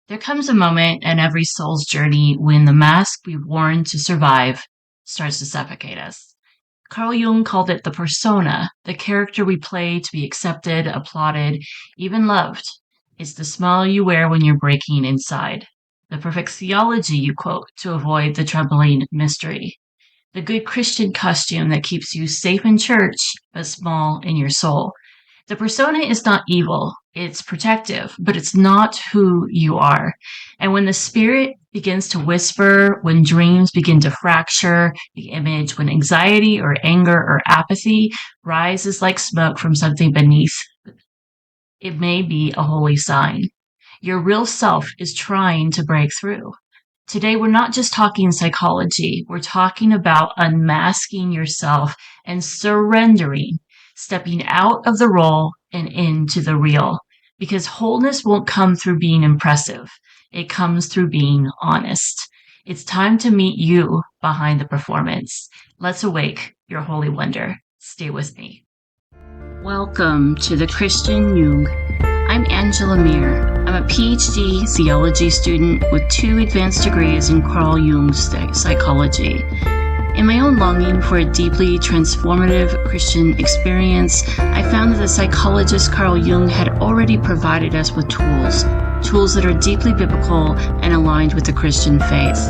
There comes a moment in every soul's journey when the mask we've worn to survive starts to suffocate us. Carl Jung called it the persona, the character we play to be accepted, applauded, even loved. It's the smile you wear when you're breaking inside, the perfect theology you quote to avoid the troubling mystery, the good Christian costume that keeps you safe in church but small in your soul. The persona is not evil, it's protective, but it's not who you are. And when the spirit begins to whisper, when dreams begin to fracture the image, when anxiety or anger or apathy rises like smoke from something beneath, it may be a holy sign. Your real self is trying to break through. Today, we're not just talking psychology. We're talking about unmasking yourself and surrendering, stepping out of the role and into the real. Because wholeness won't come through being impressive. It comes through being honest. It's time to meet you behind the performance. Let's awake your holy wonder. Stay with me. Welcome to the Christian Jung. I'm Angela Meer. I'm a PhD theology student with 2 advanced degrees in Carl Jung's psychology. In my own longing for a deeply transformative Christian experience, I found that the psychologist Carl Jung had already provided us with tools that are deeply biblical and aligned with the Christian faith.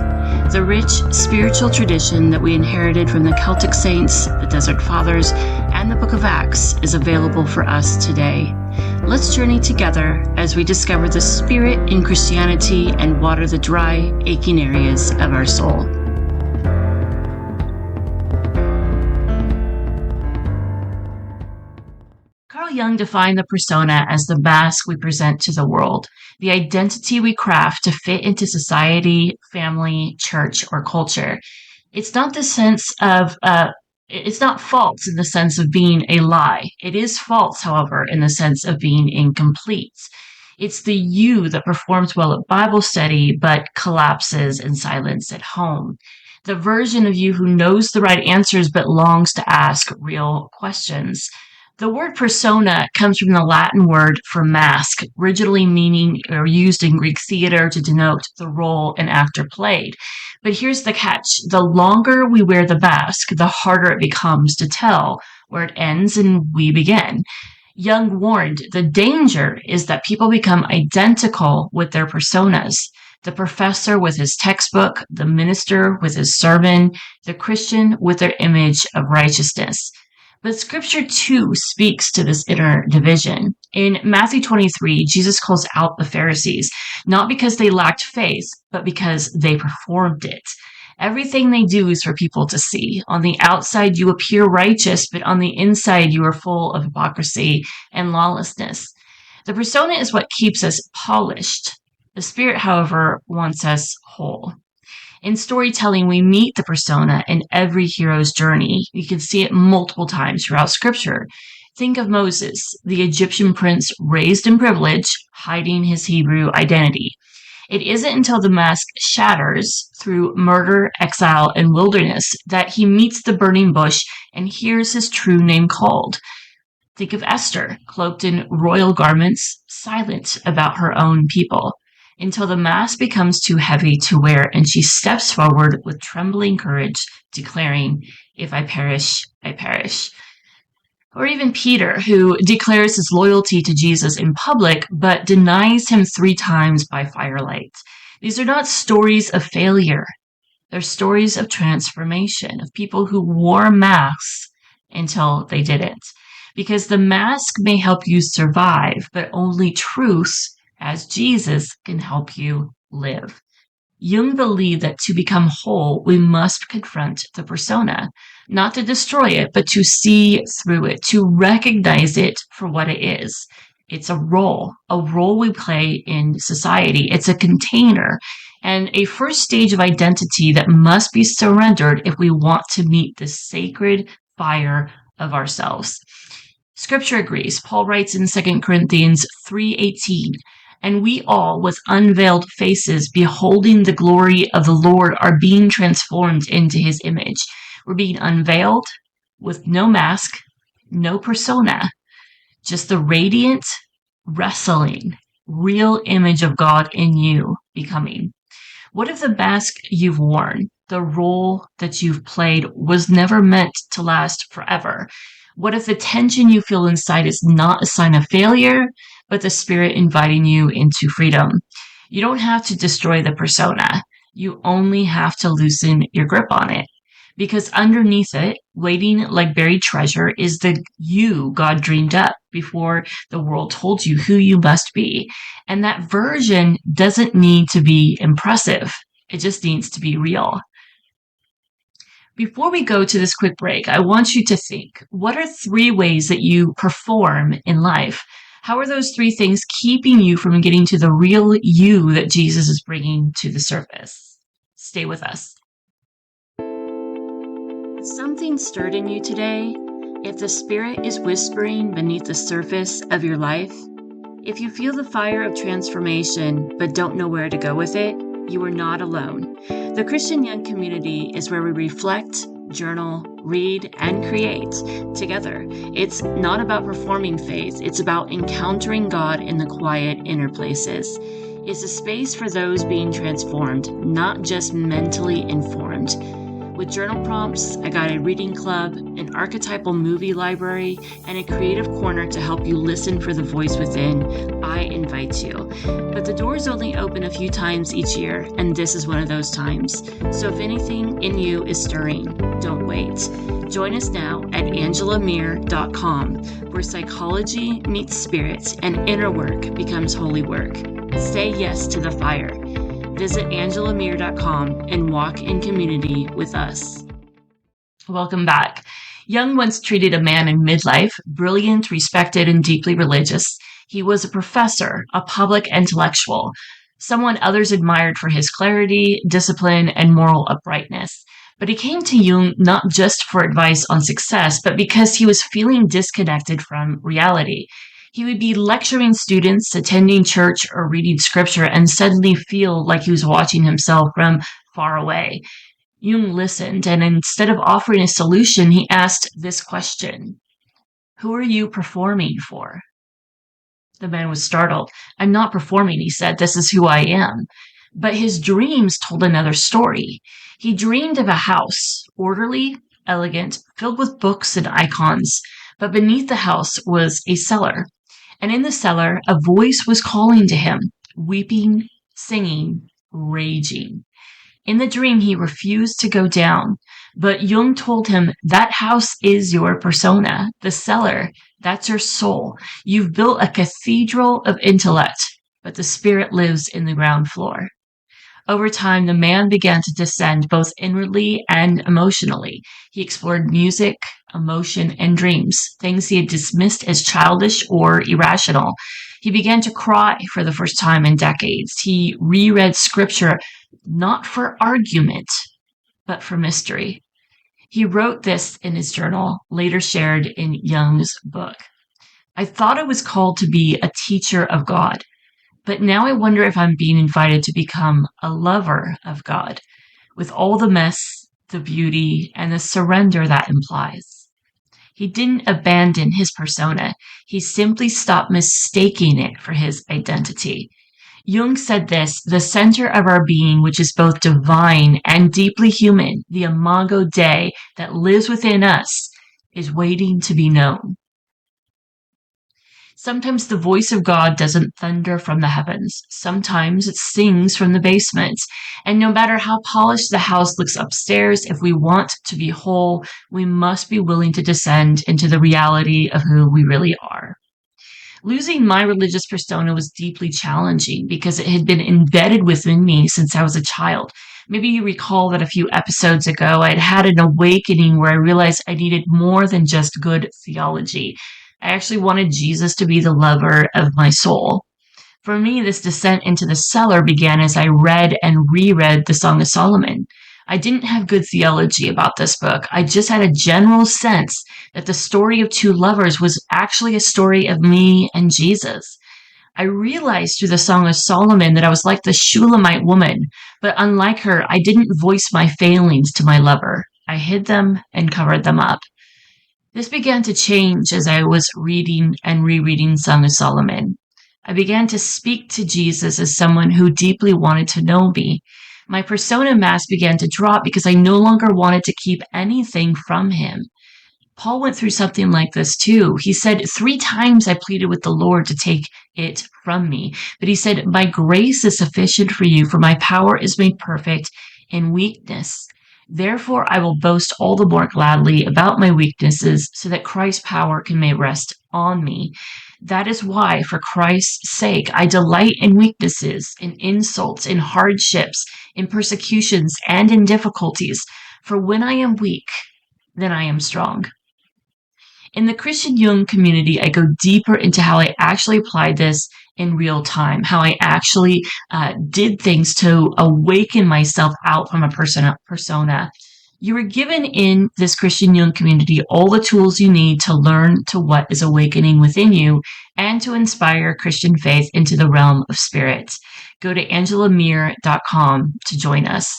The rich spiritual tradition that we inherited from the Celtic saints, the Desert Fathers, and the Book of Acts is available for us today. Let's journey together as we discover the spirit in Christianity and water the dry, aching areas of our soul. Carl Jung defined the persona as the mask we present to the world, the identity we craft to fit into society, family, church, or culture. It's not it's not false in the sense of being a lie. It is false, however, in the sense of being incomplete. It's the you that performs well at Bible study, but collapses in silence at home. The version of you who knows the right answers, but longs to ask real questions. The word persona comes from the Latin word for mask, originally meaning or used in Greek theater to denote the role an actor played. But here's the catch. The longer we wear the mask, the harder it becomes to tell where it ends and we begin. Jung warned the danger is that people become identical with their personas. The professor with his textbook, the minister with his sermon, the Christian with their image of righteousness. But scripture too speaks to this inner division. In Matthew 23, Jesus calls out the Pharisees, not because they lacked faith, but because they performed it. Everything they do is for people to see. On the outside, you appear righteous, but on the inside, you are full of hypocrisy and lawlessness. The persona is what keeps us polished. The Spirit, however, wants us whole. In storytelling, we meet the persona in every hero's journey. You can see it multiple times throughout Scripture. Think of Moses, the Egyptian prince raised in privilege, hiding his Hebrew identity. It isn't until the mask shatters through murder, exile, and wilderness that he meets the burning bush and hears his true name called. Think of Esther, cloaked in royal garments, silent about her own people, until the mask becomes too heavy to wear and she steps forward with trembling courage, declaring, "If I perish, I perish." Or even Peter, who declares his loyalty to Jesus in public, but denies him 3 times by firelight. These are not stories of failure. They're stories of transformation, of people who wore masks until they didn't. Because the mask may help you survive, but only truth as Jesus can help you live. Jung believed that to become whole, we must confront the persona, not to destroy it, but to see through it, to recognize it for what it is. It's a role we play in society. It's a container and a first stage of identity that must be surrendered if we want to meet the sacred fire of ourselves. Scripture agrees. Paul writes in 2 Corinthians 3:18, "And we all, with unveiled faces, beholding the glory of the Lord, are being transformed into his image." We're being unveiled with no mask, no persona, just the radiant wrestling real image of God in you becoming? What if the mask you've worn, the role that you've played, was never meant to last forever? What if the tension you feel inside is not a sign of failure, but the spirit inviting you into freedom? You don't have to destroy the persona. You only have to loosen your grip on it. Because underneath it, waiting like buried treasure, is the you God dreamed up before the world told you who you must be. And that version doesn't need to be impressive. It just needs to be real. Before we go to this quick break, I want you to think, what are 3 ways that you perform in life? How are those 3 things keeping you from getting to the real you that Jesus is bringing to the surface? Stay with us. If something stirred in you today, if the Spirit is whispering beneath the surface of your life, if you feel the fire of transformation but don't know where to go with it, you are not alone. The Christian Jung community is where we reflect, journal, read, and create together. It's not about performing faith, it's about encountering God in the quiet inner places. It's a space for those being transformed, not just mentally informed. With journal prompts, a guided reading club, an archetypal movie library, and a creative corner to help you listen for the voice within, I invite you. But the doors only open a few times each year, and this is one of those times. So if anything in you is stirring, don't wait. Join us now at angelameer.com, where psychology meets spirit and inner work becomes holy work. Say yes to the fire. Visit angelameer.com and walk in community with us. Welcome back. Jung once treated a man in midlife, brilliant, respected, and deeply religious. He was a professor, a public intellectual, someone others admired for his clarity, discipline, and moral uprightness. But he came to Jung not just for advice on success, but because he was feeling disconnected from reality. He would be lecturing students, attending church, or reading scripture, and suddenly feel like he was watching himself from far away. Jung listened, and instead of offering a solution, he asked this question: "Who are you performing for?" The man was startled. "I'm not performing," he said. "This is who I am." But his dreams told another story. He dreamed of a house, orderly, elegant, filled with books and icons. But beneath the house was a cellar. And in the cellar, a voice was calling to him, weeping, singing, raging. In the dream, he refused to go down, but Jung told him, that house is your persona, the cellar, that's your soul. You've built a cathedral of intellect, but the spirit lives in the ground floor. Over time, the man began to descend both inwardly and emotionally. He explored music, emotion, and dreams, things he had dismissed as childish or irrational. He began to cry for the first time in decades. He reread scripture not for argument, but for mystery. He wrote this in his journal, later shared in Jung's book. "I thought I was called to be a teacher of God. But now I wonder if I'm being invited to become a lover of God, with all the mess, the beauty, and the surrender that implies." He didn't abandon his persona. He simply stopped mistaking it for his identity. Jung said this: "The center of our being, which is both divine and deeply human, the imago Dei that lives within us, is waiting to be known." Sometimes the voice of God doesn't thunder from the heavens. Sometimes it sings from the basement. And no matter how polished the house looks upstairs, if we want to be whole, we must be willing to descend into the reality of who we really are. Losing my religious persona was deeply challenging because it had been embedded within me since I was a child. Maybe you recall that a few episodes ago, I had had an awakening where I realized I needed more than just good theology. I actually wanted Jesus to be the lover of my soul. For me, this descent into the cellar began as I read and reread the Song of Solomon. I didn't have good theology about this book. I just had a general sense that the story of two lovers was actually a story of me and Jesus. I realized through the Song of Solomon that I was like the Shulamite woman, but unlike her, I didn't voice my failings to my lover. I hid them and covered them up. This began to change as I was reading and rereading Song of Solomon. I began to speak to Jesus as someone who deeply wanted to know me. My persona mask began to drop because I no longer wanted to keep anything from him. Paul went through something like this too. He said, 3 times I pleaded with the Lord to take it from me. But he said, my grace is sufficient for you, for my power is made perfect in weakness. Therefore, I will boast all the more gladly about my weaknesses so that Christ's power can may rest on me. That is why, for Christ's sake, I delight in weaknesses, in insults, in hardships, in persecutions, and in difficulties. For when I am weak, then I am strong. In the Christian Jung community, I go deeper into how I actually applied this in real time, how I actually did things to awaken myself out from a persona. You were given in this Christian Jung community all the tools you need to learn to what is awakening within you and to inspire Christian faith into the realm of spirit. Go to angelameer.com to join us.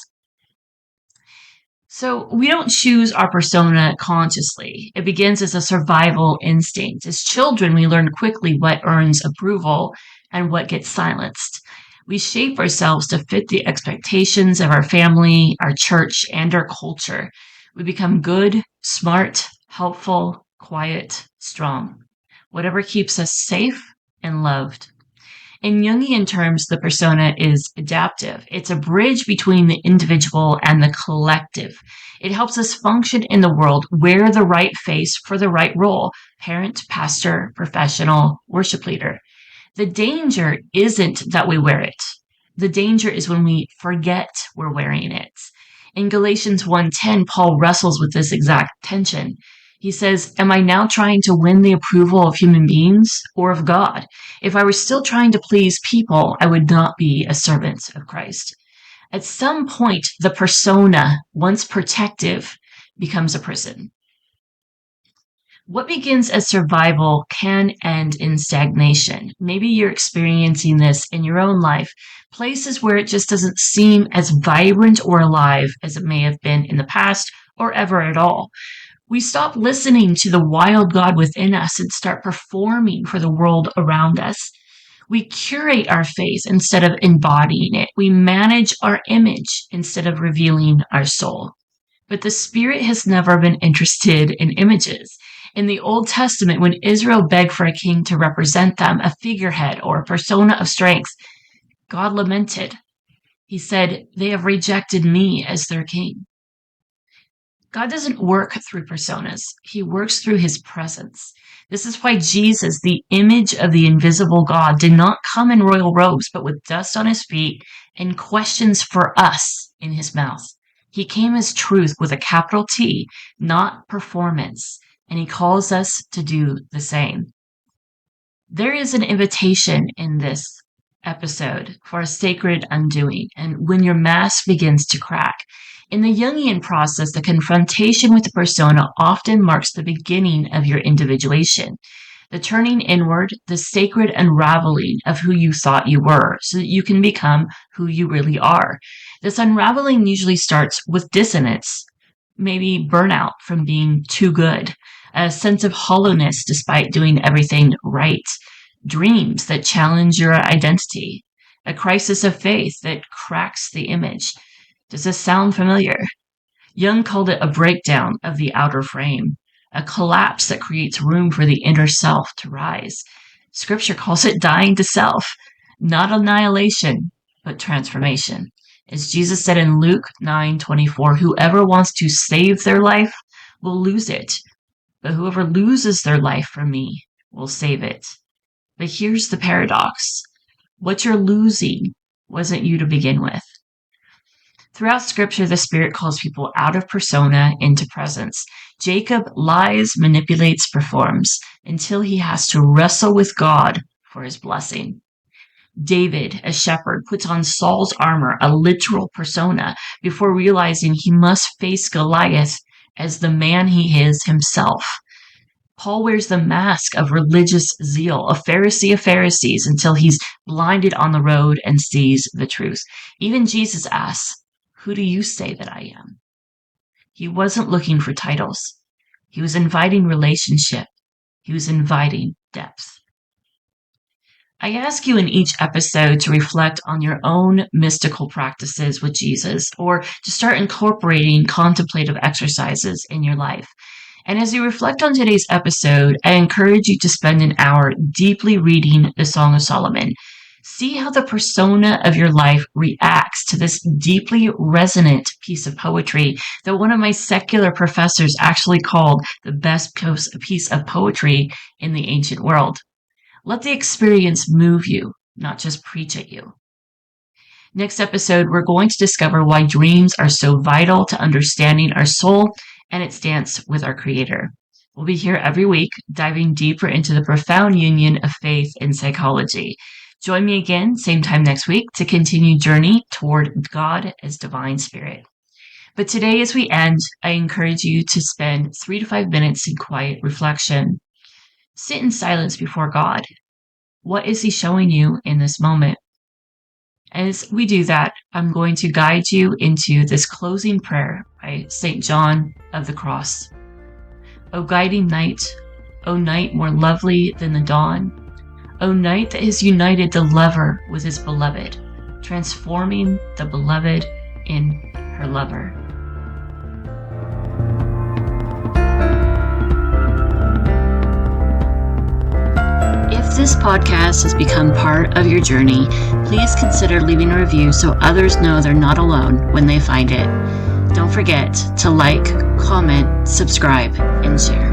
So we don't choose our persona consciously. It begins as a survival instinct. As children, we learn quickly what earns approval and what gets silenced. We shape ourselves to fit the expectations of our family, our church, and our culture. We become good, smart, helpful, quiet, strong. Whatever keeps us safe and loved. In Jungian terms, the persona is adaptive. It's a bridge between the individual and the collective. It helps us function in the world, wear the right face for the right role: parent, pastor, professional, worship leader. The danger isn't that we wear it. The danger is when we forget we're wearing it. In Galatians 1:10, Paul wrestles with this exact tension. He says, am I now trying to win the approval of human beings or of God? If I were still trying to please people, I would not be a servant of Christ. At some point, the persona, once protective, becomes a prison. What begins as survival can end in stagnation. Maybe you're experiencing this in your own life, places where it just doesn't seem as vibrant or alive as it may have been in the past or ever at all. We stop listening to the wild God within us and start performing for the world around us. We curate our faith instead of embodying it. We manage our image instead of revealing our soul. But the Spirit has never been interested in images. In the Old Testament, when Israel begged for a king to represent them, a figurehead or a persona of strength, God lamented. He said, they have rejected me as their king. God doesn't work through personas. He works through his presence. This is why Jesus, the image of the invisible God, did not come in royal robes, but with dust on his feet and questions for us in his mouth. He came as truth with a capital T, not performance, and he calls us to do the same. There is an invitation in this episode for a sacred undoing, and when your mask begins to crack. In the Jungian process, the confrontation with the persona often marks the beginning of your individuation, the turning inward, the sacred unraveling of who you thought you were, so that you can become who you really are. This unraveling usually starts with dissonance, maybe burnout from being too good, a sense of hollowness despite doing everything right, dreams that challenge your identity, a crisis of faith that cracks the image. Does this sound familiar? Jung called it a breakdown of the outer frame, a collapse that creates room for the inner self to rise. Scripture calls it dying to self, not annihilation, but transformation. As Jesus said in Luke 9:24, whoever wants to save their life will lose it, but whoever loses their life for me will save it. But here's the paradox. What you're losing wasn't you to begin with. Throughout Scripture, the Spirit calls people out of persona into presence. Jacob lies, manipulates, performs until he has to wrestle with God for his blessing. David, a shepherd, puts on Saul's armor, a literal persona, before realizing he must face Goliath as the man he is himself. Paul wears the mask of religious zeal, a Pharisee of Pharisees, until he's blinded on the road and sees the truth. Even Jesus asks, who do you say that I am? He wasn't looking for titles. He was inviting relationship. He was inviting depth. I ask you in each episode to reflect on your own mystical practices with Jesus, or to start incorporating contemplative exercises in your life. And as you reflect on today's episode, I encourage you to spend an hour deeply reading the Song of Solomon. See how the persona of your life reacts to this deeply resonant piece of poetry that one of my secular professors actually called the best piece of poetry in the ancient world. Let the experience move you, not just preach at you. Next episode, we're going to discover why dreams are so vital to understanding our soul and its dance with our Creator. We'll be here every week, diving deeper into the profound union of faith and psychology. Join me again, same time next week, to continue journey toward God as Divine Spirit. But today, as we end, I encourage you to spend 3 to 5 minutes in quiet reflection. Sit in silence before God. What is He showing you in this moment? As we do that, I'm going to guide you into this closing prayer by St. John of the Cross. O guiding night, O night more lovely than the dawn, O night that has united the lover with his beloved, transforming the beloved in her lover. If this podcast has become part of your journey, please consider leaving a review so others know they're not alone when they find it. Don't forget to like, comment, subscribe, and share.